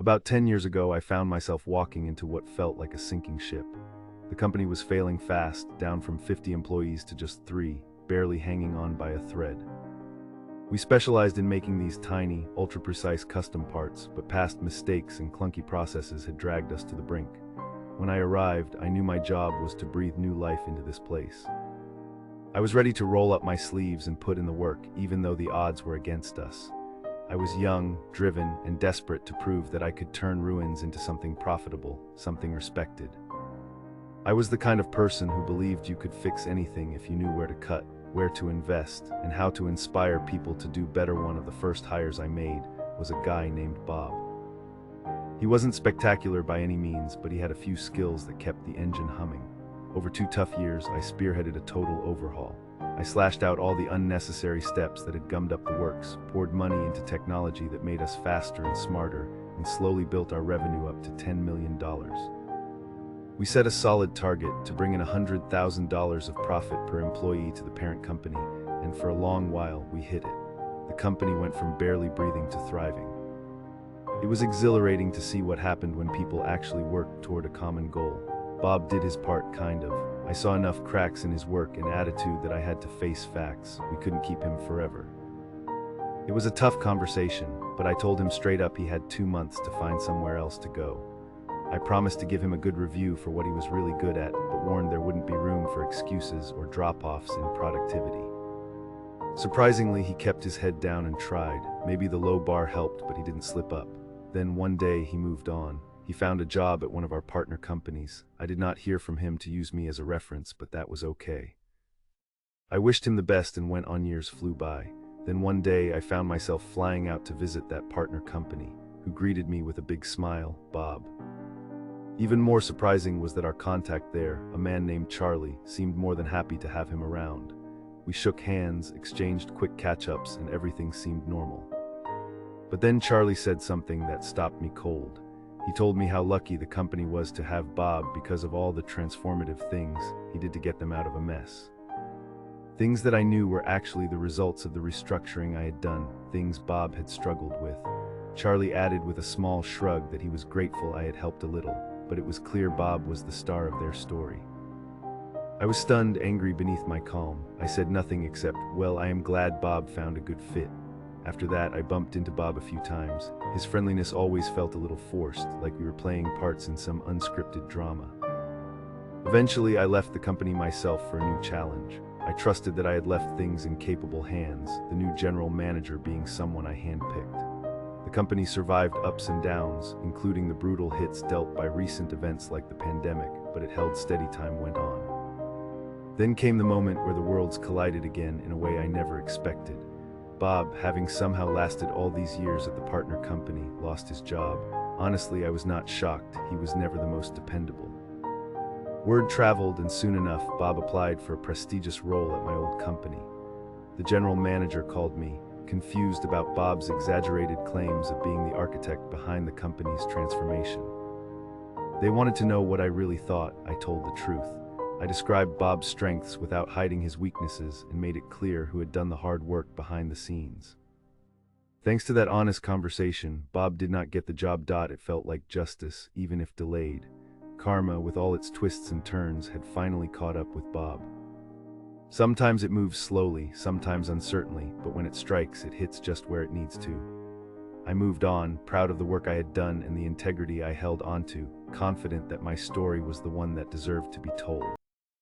About 10 years ago, I found myself walking into what felt like a sinking ship. The company was failing fast, down from 50 employees to just 3, barely hanging on by a thread. We specialized in making these tiny, ultra-precise custom parts, but past mistakes and clunky processes had dragged us to the brink. When I arrived, I knew my job was to breathe new life into this place. I was ready to roll up my sleeves and put in the work, even though the odds were against us. I was young, driven, and desperate to prove that I could turn ruins into something profitable, something respected. I was the kind of person who believed you could fix anything if you knew where to cut, where to invest, and how to inspire people to do better. One of the first hires I made was a guy named Bob. He wasn't spectacular by any means, but he had a few skills that kept the engine humming. Over 2 tough years, I spearheaded a total overhaul. I slashed out all the unnecessary steps that had gummed up the works, poured money into technology that made us faster and smarter, and slowly built our revenue up to $10 million. We set a solid target to bring in $100,000 of profit per employee to the parent company, and for a long while, we hit it. The company went from barely breathing to thriving. It was exhilarating to see what happened when people actually worked toward a common goal. Bob did his part, kind of. I saw enough cracks in his work and attitude that I had to face facts. We couldn't keep him forever. It was a tough conversation, but I told him straight up he had 2 months to find somewhere else to go. I promised to give him a good review for what he was really good at, but warned there wouldn't be room for excuses or drop-offs in productivity. Surprisingly, he kept his head down and tried. Maybe the low bar helped, but he didn't slip up. Then one day he moved on. He found a job at one of our partner companies. I did not hear from him to use me as a reference, but that was okay. I wished him the best and went on. Years flew by. Then one day I found myself flying out to visit that partner company, who greeted me with a big smile, Bob. Even more surprising was that our contact there, a man named Charlie, seemed more than happy to have him around. We shook hands, exchanged quick catch-ups, and everything seemed normal. But then Charlie said something that stopped me cold. He told me how lucky the company was to have Bob because of all the transformative things he did to get them out of a mess. Things that I knew were actually the results of the restructuring I had done, things Bob had struggled with. Charlie added with a small shrug that he was grateful I had helped a little, but it was clear Bob was the star of their story. I was stunned, angry beneath my calm. I said nothing except, "Well, I am glad Bob found a good fit." After that, I bumped into Bob a few times. His friendliness always felt a little forced, like we were playing parts in some unscripted drama. Eventually, I left the company myself for a new challenge. I trusted that I had left things in capable hands, the new general manager being someone I handpicked. The company survived ups and downs, including the brutal hits dealt by recent events like the pandemic, but it held steady. Time went on. Then came the moment where the worlds collided again in a way I never expected. Bob, having somehow lasted all these years at the partner company, lost his job. Honestly, I was not shocked. He was never the most dependable. Word traveled, and soon enough, Bob applied for a prestigious role at my old company. The general manager called me, confused about Bob's exaggerated claims of being the architect behind the company's transformation. They wanted to know what I really thought. I told the truth. I described Bob's strengths without hiding his weaknesses and made it clear who had done the hard work behind the scenes. Thanks to that honest conversation, Bob did not get the job. It felt like justice, even if delayed. Karma, with all its twists and turns, had finally caught up with Bob. Sometimes it moves slowly, sometimes uncertainly, but when it strikes, it hits just where it needs to. I moved on, proud of the work I had done and the integrity I held onto, confident that my story was the one that deserved to be told.